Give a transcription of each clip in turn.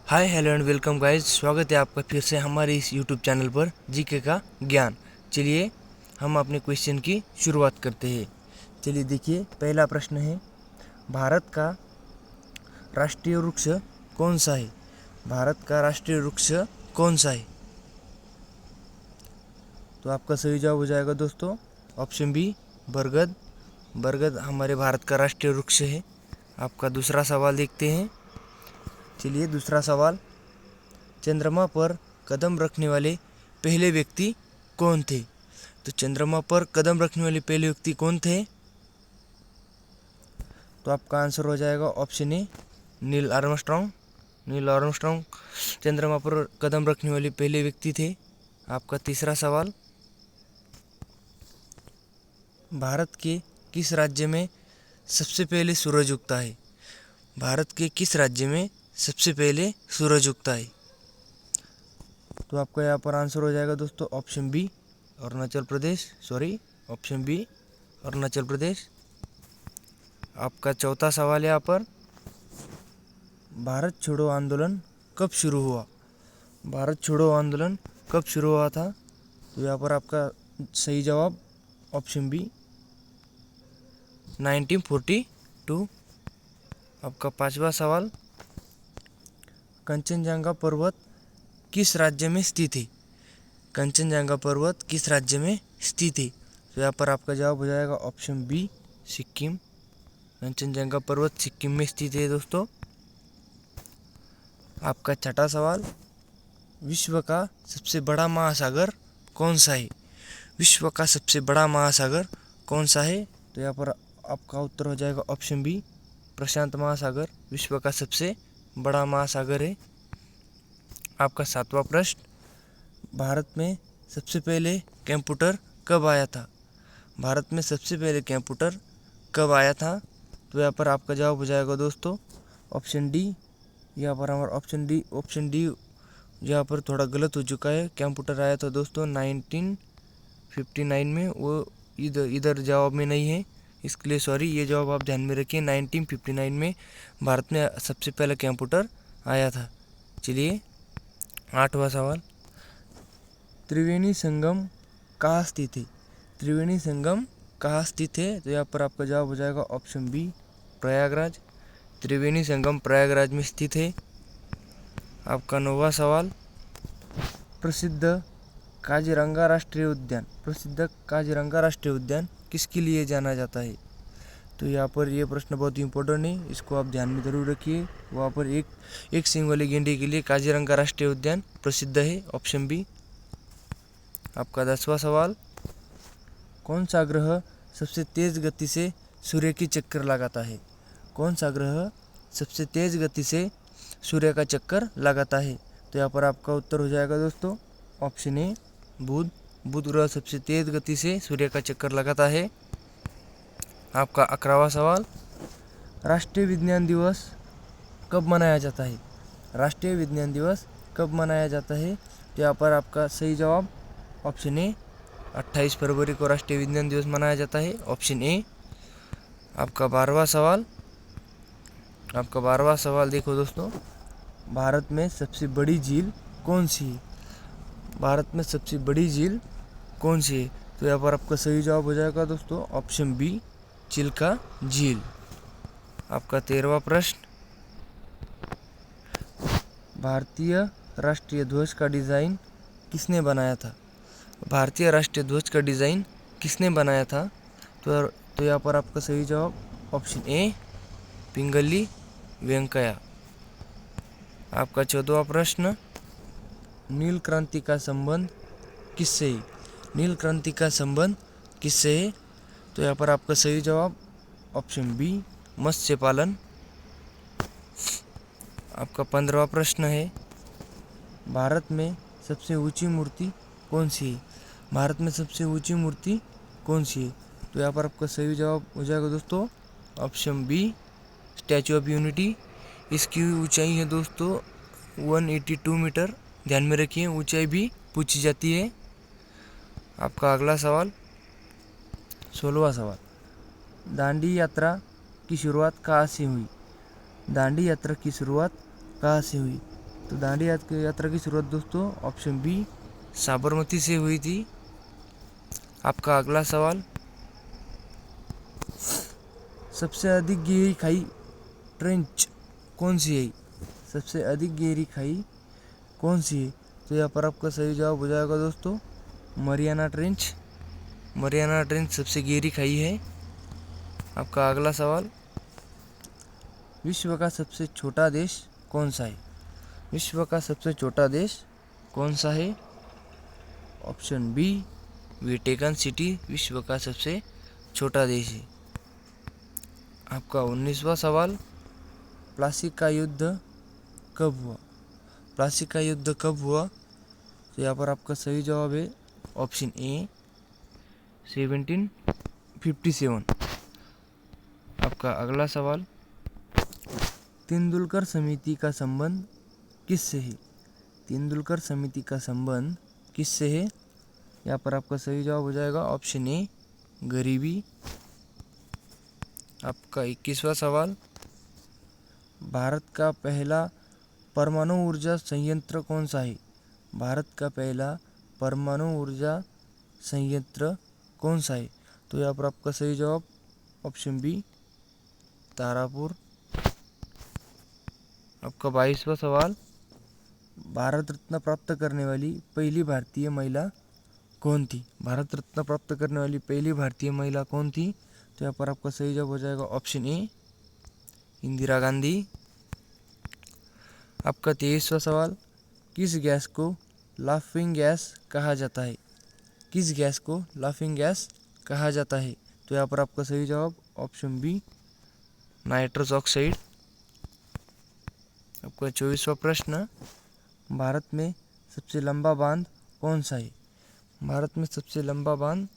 Hi hello and welcome guys, स्वागत है आपका फिर से हमारे इस यूट्यूब चैनल पर जीके का ज्ञान। चलिए हम अपने क्वेश्चन की शुरुआत करते हैं। चलिए देखिए, पहला प्रश्न है, भारत का राष्ट्रीय वृक्ष कौन सा है? भारत का राष्ट्रीय वृक्ष कौन सा है? तो आपका सही जवाब हो जाएगा दोस्तों ऑप्शन बी, बरगद। बरगद हमारे भारत का राष्ट्रीय वृक्ष है। आपका दूसरा सवाल देखते हैं। चलिए दूसरा सवाल, चंद्रमा पर कदम रखने वाले पहले व्यक्ति कौन थे? तो चंद्रमा पर कदम रखने वाले पहले व्यक्ति कौन थे? तो आपका आंसर हो जाएगा option A, Neil Armstrong. Neil Armstrong चंद्रमा पर कदम रखने वाले पहले व्यक्ति थे। आपका तीसरा सवाल, भारत के किस राज्य में सबसे पहले सूरज उगता है? भारत के किस राज्य में सबसे पहले सूरज उगता है? तो आपका यहाँ पर आंसर हो जाएगा दोस्तों option B, Arunachal Pradesh. Option B, Arunachal Pradesh. आपका चौथा सवाल यहाँ पर, भारत छोड़ो आंदोलन कब शुरू हुआ? भारत छोड़ो आंदोलन कब शुरू हुआ था? तो यहाँ पर आपका सही जवाब ऑप्शन बी, 1942। आपका पांचवा सवाल, कंचनजंगा पर्वत किस राज्य में स्थित है? कंचनजंगा पर्वत किस राज्य में स्थित है? तो यहाँ पर आपका जवाब हो जाएगा ऑप्शन बी, सिक्किम। कंचनजंगा पर्वत सिक्किम में स्थित है दोस्तों। आपका छठा सवाल, विश्व का सबसे बड़ा महासागर कौन सा है? विश्व का सबसे बड़ा महासागर कौन सा है? तो यहाँ पर आपका उत्तर हो जाएगा ऑप्शन बी, प्रशांत महासागर विश्व का सबसे बड़ा महासागर है। आपका सातवां प्रश्न, भारत में सबसे पहले कंप्यूटर कब आया था? भारत में सबसे पहले कंप्यूटर कब आया था? तो यहाँ पर आपका जवाब हो जाएगा दोस्तों ऑप्शन डी। यहाँ पर हमारा ऑप्शन डी यहाँ पर थोड़ा गलत हो चुका है। कंप्यूटर आया था दोस्तों 1959 में, वो इधर जवाब में नहीं है, इसके लिए सॉरी। ये जवाब आप ध्यान में रखिए, 1959 में भारत में सबसे पहला कंप्यूटर आया था। चलिए आठवां सवाल, त्रिवेणी संगम कहाँ स्थित है? त्रिवेणी संगम कहाँ स्थित है? तो यहाँ पर आपका जवाब हो जाएगा ऑप्शन बी, प्रयागराज। त्रिवेणी संगम प्रयागराज में स्थित है। आपका नौवां सवाल, प्रसिद्ध काजीरंगा राष्ट्रीय उद्यान किसके लिए जाना जाता है? तो यहाँ पर ये प्रश्न बहुत ही इंपॉर्टेंट है, इसको आप ध्यान में जरूर रखिए। वहाँ पर एक सींग वाले गेंडे के लिए काजीरंगा राष्ट्रीय उद्यान प्रसिद्ध है, ऑप्शन बी। आपका 10वां सवाल, कौन सा ग्रह सबसे तेज गति से सूर्य की चक्कर लगाता है? कौन सा ग्रह सबसे तेज गति से सूर्य का चक्कर लगाता है? तो यहाँ पर आपका उत्तर हो जाएगा दोस्तों ऑप्शन ए, बुध। बुध ग्रह सबसे तेज गति से सूर्य का चक्कर लगाता है। आपका 11वां सवाल, राष्ट्रीय विज्ञान दिवस कब मनाया जाता है? राष्ट्रीय विज्ञान दिवस कब मनाया जाता है? तो यहाँ पर आपका सही जवाब ऑप्शन ए, 28 फरवरी को राष्ट्रीय विज्ञान दिवस मनाया जाता है, ऑप्शन ए। आपका 12वां सवाल देखो दोस्तों, भारत में सबसे बड़ी झील कौन सी है? भारत में सबसे बड़ी झील कौन सी है? तो यहाँ पर आपका सही जवाब हो जाएगा दोस्तों ऑप्शन बी, चिल्का झील। आपका 13वां प्रश्न, भारतीय राष्ट्रीय ध्वज का डिज़ाइन किसने बनाया था? भारतीय राष्ट्रीय ध्वज का डिज़ाइन किसने बनाया था? तो यहाँ पर आपका सही जवाब ऑप्शन ए, पिंगली वेंकैया। आपका 14वां प्रश्न, नील क्रांति का संबंध किससे है? नील क्रांति का संबंध किससे है? तो यहाँ पर आपका सही जवाब ऑप्शन बी, मत्स्य पालन। आपका 15वां प्रश्न है, भारत में सबसे ऊंची मूर्ति कौन सी है? भारत में सबसे ऊंची मूर्ति कौन सी है? तो यहाँ पर आपका सही जवाब हो जाएगा दोस्तों option B, statue of unity. इसकी ऊंचाई है दोस्तों 182 मीटर, ध्यान में रखिए, ऊंचाई भी पूछी जाती है। आपका अगला सवाल 16वां सवाल, दांडी यात्रा की शुरुआत कहाँ से हुई? दांडी यात्रा की शुरुआत कहाँ से हुई? तो दांडी यात्रा की शुरुआत दोस्तों ऑप्शन बी साबरमती से हुई थी। आपका अगला सवाल, सबसे अधिक गहरी खाई ट्रेंच कौन सी है? सबसे अधिक गहरी खाई कौन सी है? तो यहाँ पर आपका सही जवाब हो जाएगा दोस्तों मरियाना ट्रेंच। मरियाना ट्रेंच सबसे गहरी खाई है। आपका अगला सवाल, विश्व का सबसे छोटा देश कौन सा है? विश्व का सबसे छोटा देश कौन सा है? ऑप्शन बी वेटिकन सिटी विश्व का सबसे छोटा देश है। आपका 19वां सवाल, प्लासी का युद्ध कब हुआ? प्लासी का युद्ध कब हुआ? तो यहाँ पर आपका सही जवाब है ऑप्शन ए 1757। आपका अगला सवाल, तेंदुलकर समिति का संबंध किससे है? तेंदुलकर समिति का संबंध किससे है? यहाँ पर आपका सही जवाब हो जाएगा ऑप्शन ए गरीबी। आपका 21वां सवाल, भारत का पहला परमाणु ऊर्जा संयंत्र कौन सा है? भारत का पहला परमाणु ऊर्जा संयंत्र कौन सा है? तो यहाँ पर आपका सही जवाब ऑप्शन बी तारापुर। आपका 22वां सवाल, भारत रत्न प्राप्त करने वाली पहली भारतीय महिला कौन थी? भारत रत्न प्राप्त करने वाली पहली भारतीय महिला कौन थी? तो यहाँ पर आपका सही जवाब हो जाएगा ऑप्शन ए इंदिरा गांधी। आपका 23वां सवाल, किस गैस को लाफिंग गैस कहा जाता है? किस गैस को लाफिंग गैस कहा जाता है? तो यहाँ पर आपका सही जवाब ऑप्शन बी नाइट्रस ऑक्साइड। आपका 24वां प्रश्न, भारत में सबसे लंबा बांध कौन सा है? भारत में सबसे लंबा बांध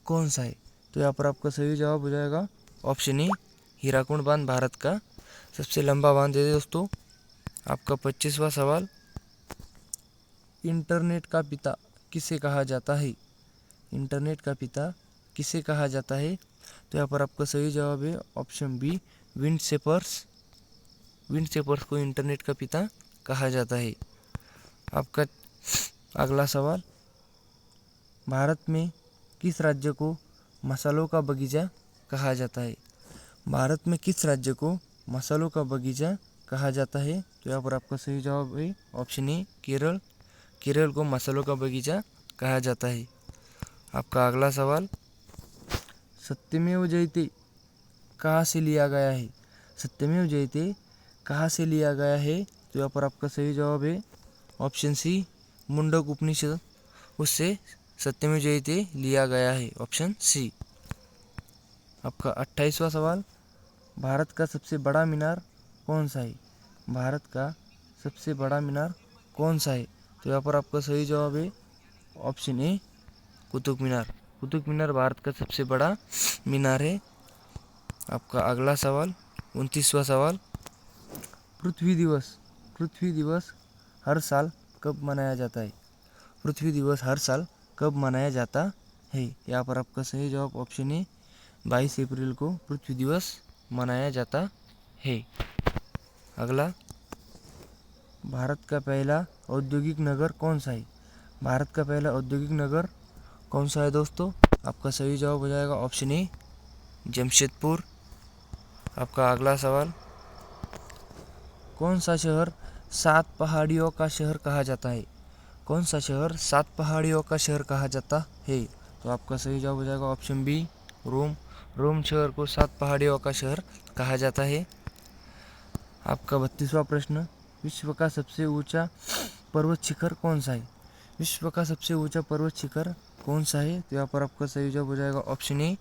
कौन सा है? तो यहाँ पर आपका सही जवाब हो जाएगा ऑप्शन ए हीराकुंड बांध भारत का सबसे लंबा बांध है दोस्तों। आपका 25वां सवाल, इंटरनेट का पिता किसे कहा जाता है? इंटरनेट का पिता किसे कहा जाता है? तो यहाँ पर आपका सही जवाब है option B Vint Cerf. Vint Cerf को इंटरनेट का पिता कहा जाता है। आपका अगला सवाल, भारत में किस राज्य को मसालों का बगीचा कहा जाता है? भारत में किस राज्य को मसालों का बगीचा कहा जाता है? तो यहाँ पर आपका सही जवाब है ऑप्शन ए केरल। केरल को मसालों का बगीचा कहा जाता है। आपका अगला सवाल, सत्यमेव जयते कहाँ से लिया गया है? सत्यमेव जयते कहाँ से लिया गया है? तो यहाँ पर आपका सही जवाब है ऑप्शन सी मुंडक उपनिषद, उससे सत्यमेव जयते लिया गया है, ऑप्शन सी। आपका 28वां सवाल, भारत का सबसे बड़ा मीनार कौन सा है? भारत का सबसे बड़ा मीनार कौन सा है? तो यहाँ पर आपका सही जवाब है ऑप्शन ए कुतुब मीनार। कुतुब मीनार भारत का सबसे बड़ा मीनार है। आपका अगला सवाल 29वां सवाल, पृथ्वी दिवस हर साल कब मनाया जाता है? पृथ्वी दिवस हर साल कब मनाया जाता है? यहाँ पर आपका सही जवाब ऑप्शन ए 22 अप्रैल को पृथ्वी दिवस मनाया जाता है। अगला, भारत का पहला औद्योगिक नगर कौन सा है? भारत का पहला औद्योगिक नगर कौन सा है दोस्तों? आपका सही जवाब हो जाएगा ऑप्शन ए जमशेदपुर। आपका अगला सवाल, कौन सा शहर 7 पहाड़ियों का शहर कहा जाता है? कौन सा शहर 7 पहाड़ियों का शहर कहा जाता है? तो आपका सही जवाब हो जाएगा ऑप्शन बी रोम। रोम शहर को 7 पहाड़ियों का शहर कहा जाता है। आपका 32वां प्रश्न, विश्व का सबसे ऊंचा पर्वत शिखर कौन सा है? विश्व का सबसे ऊंचा पर्वत शिखर कौन सा है? तो यहाँ पर आपका सही जवाब हो जाएगा ऑप्शन ए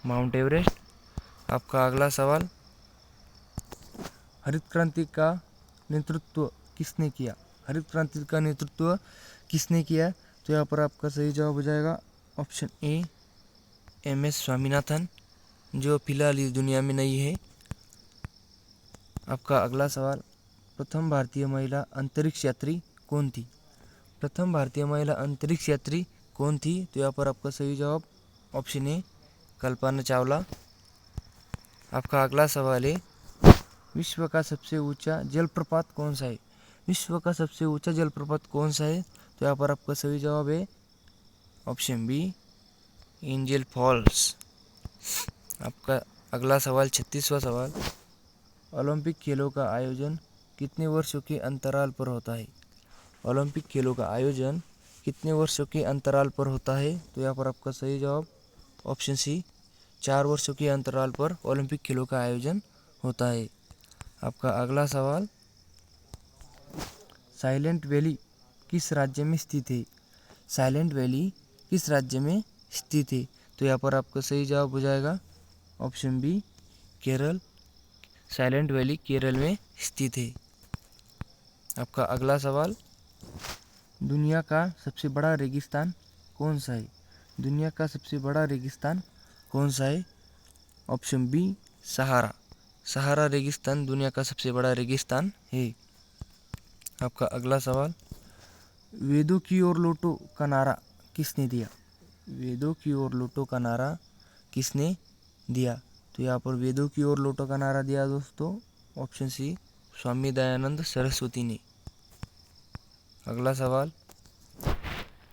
माउंट एवरेस्ट। आपका अगला सवाल, हरित क्रांति का नेतृत्व किसने किया? हरित क्रांति का नेतृत्व किसने किया? तो यहाँ पर आपका सही जवाब हो जाएगा ऑप्शन ए एम.एस. स्वामीनाथन, जो फिलहाल इस दुनिया में नहीं है। आपका अगला सवाल, प्रथम भारतीय महिला अंतरिक्ष यात्री कौन थी? प्रथम भारतीय महिला अंतरिक्ष यात्री कौन थी? तो यहाँ पर आपका सही जवाब ऑप्शन ए कल्पना चावला। आपका अगला सवाल है, विश्व का सबसे ऊंचा जलप्रपात कौन सा है? विश्व का सबसे ऊंचा जलप्रपात कौन सा है? तो यहाँ पर आपका सही जवाब है ऑप्शन बी, एंजल फॉल्स। आपका अगला सवाल 36वां सवाल, ओलंपिक खेलों का आयोजन कितने वर्षों के अंतराल पर होता है? ओलंपिक खेलों का आयोजन कितने वर्षों के अंतराल पर होता है? तो यहाँ पर आपका सही जवाब ऑप्शन सी, 4 वर्षों के अंतराल पर ओलंपिक खेलों का आयोजन होता है। आपका अगला सवाल, साइलेंट वैली किस राज्य में स्थित है? साइलेंट वैली किस राज्य में स्थित है? तो यहाँ पर आपका सही जवाब हो जाएगा option B, Kerala. Silent valley Kerala में स्थित है। आपका अगला सवाल, दुनिया का सबसे बड़ा रेगिस्तान कौन सा है? दुनिया का सबसे बड़ा रेगिस्तान कौन सा है? ऑप्शन बी, सहारा। सहारा रेगिस्तान दुनिया का सबसे बड़ा रेगिस्तान है। आपका अगला सवाल, वेदों की ओर लौटो का नारा किसने दिया? वेदों की ओर लौटो का नारा किसने दिया? तो यहाँ पर वेदों की ओर लौटो का नारा दिया दोस्तों ऑप्शन सी, स्वामी दयानंद सरस्वती ने। अगला सवाल,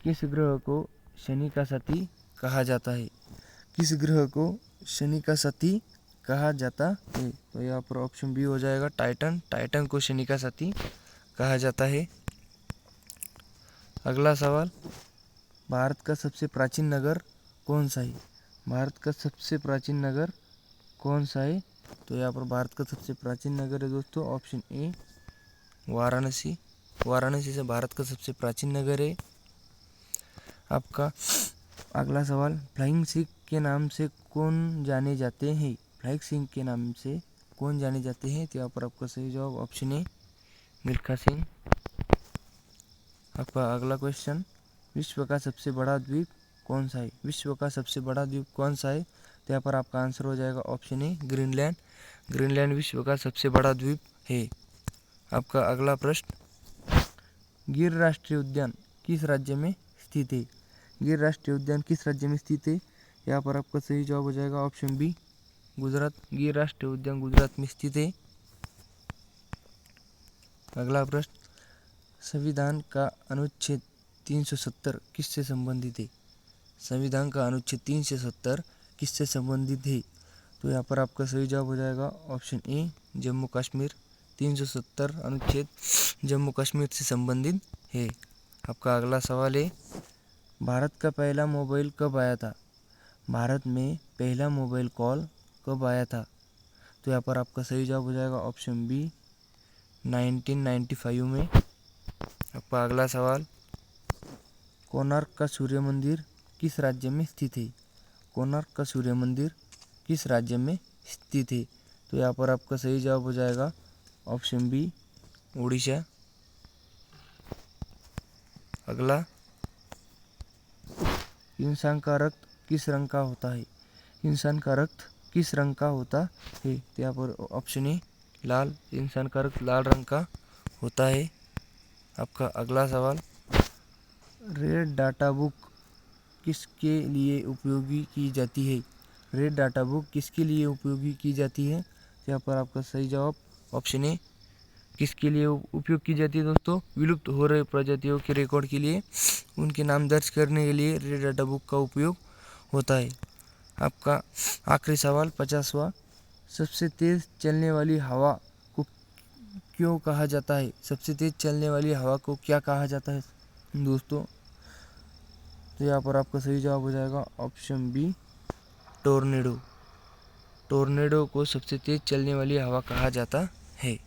किस ग्रह को शनि का साथी कहा जाता है? किस ग्रह को शनि का साथी कहा जाता है? तो यहाँ पर ऑप्शन बी हो जाएगा टाइटन। टाइटन को शनि का साथी कहा जाता है। अगला सवाल, भारत का सबसे प्राचीन नगर कौन सा है? भारत का सबसे प्राचीन नगर कौन सा है? तो यहाँ पर भारत का सबसे प्राचीन नगर है दोस्तों ऑप्शन ए, वाराणसी। वाराणसी से भारत का सबसे प्राचीन नगर है। आपका अगला सवाल, फ्लाइंग सिख के नाम से कौन जाने जाते हैं? फ्लाइंग सिंह के नाम से कौन जाने जाते हैं? तो यहाँ पर आपका सही जवाब ऑप्शन ए, मिल्खा सिंह। आपका अगला क्वेश्चन, विश्व का सबसे बड़ा द्वीप कौन सा है? विश्व का सबसे बड़ा द्वीप कौन सा है? तो यहाँ पर आपका आंसर हो जाएगा ऑप्शन ए, ग्रीनलैंड। ग्रीनलैंड विश्व का सबसे बड़ा द्वीप है। आपका अगला प्रश्न, गिर राष्ट्रीय उद्यान किस राज्य में स्थित है? गिर राष्ट्रीय उद्यान किस राज्य में स्थित है? यहाँ पर आपका सही जवाब हो जाएगा ऑप्शन बी, गुजरात। गिर राष्ट्रीय उद्यान गुजरात में स्थित है। अगला प्रश्न, संविधान का अनुच्छेद 370 किससे संबंधित है? संविधान का अनुच्छेद 370 किससे संबंधित है? तो यहाँ पर आपका सही जवाब हो जाएगा ऑप्शन ए, जम्मू कश्मीर। 370 अनुच्छेद जम्मू कश्मीर से संबंधित है। आपका अगला सवाल है, भारत का पहला मोबाइल कब आया था? भारत में पहला मोबाइल कॉल कब आया था? तो यहाँ पर आपका सही जवाब हो जाएगा ऑप्शन बी, 1995 में। आपका अगला सवाल, कोणार्क का सूर्य मंदिर किस राज्य में स्थित है? कोणार्क का सूर्य मंदिर किस राज्य में स्थित है? तो यहाँ पर आपका सही जवाब हो जाएगा ऑप्शन बी, उड़ीसा। अगला, इंसान का रक्त किस रंग का होता है? इंसान का रक्त किस रंग का होता है? तो यहाँ पर ऑप्शन ए, लाल। इंसान का रक्त लाल रंग का होता है। आपका अगला सवाल, रेड डाटा बुक किसके लिए उपयोगी की जाती है? रेड डाटा बुक किसके लिए उपयोगी की जाती है? यहाँ पर आपका सही जवाब ऑप्शन ए, किसके लिए उपयोग की जाती है दोस्तों? विलुप्त हो रहे प्रजातियों के रिकॉर्ड के लिए, उनके नाम दर्ज करने के लिए रेड डाटा बुक का उपयोग होता है। आपका आखिरी सवाल 50वां, सबसे तेज चलने वाली हवा को क्यों कहा जाता है? सबसे तेज चलने वाली हवा को क्या कहा जाता है दोस्तों? तो यहाँ पर आपका सही जवाब हो जाएगा ऑप्शन बी, टोर्नेडो। टोर्नेडो को सबसे तेज चलने वाली हवा कहा जाता है।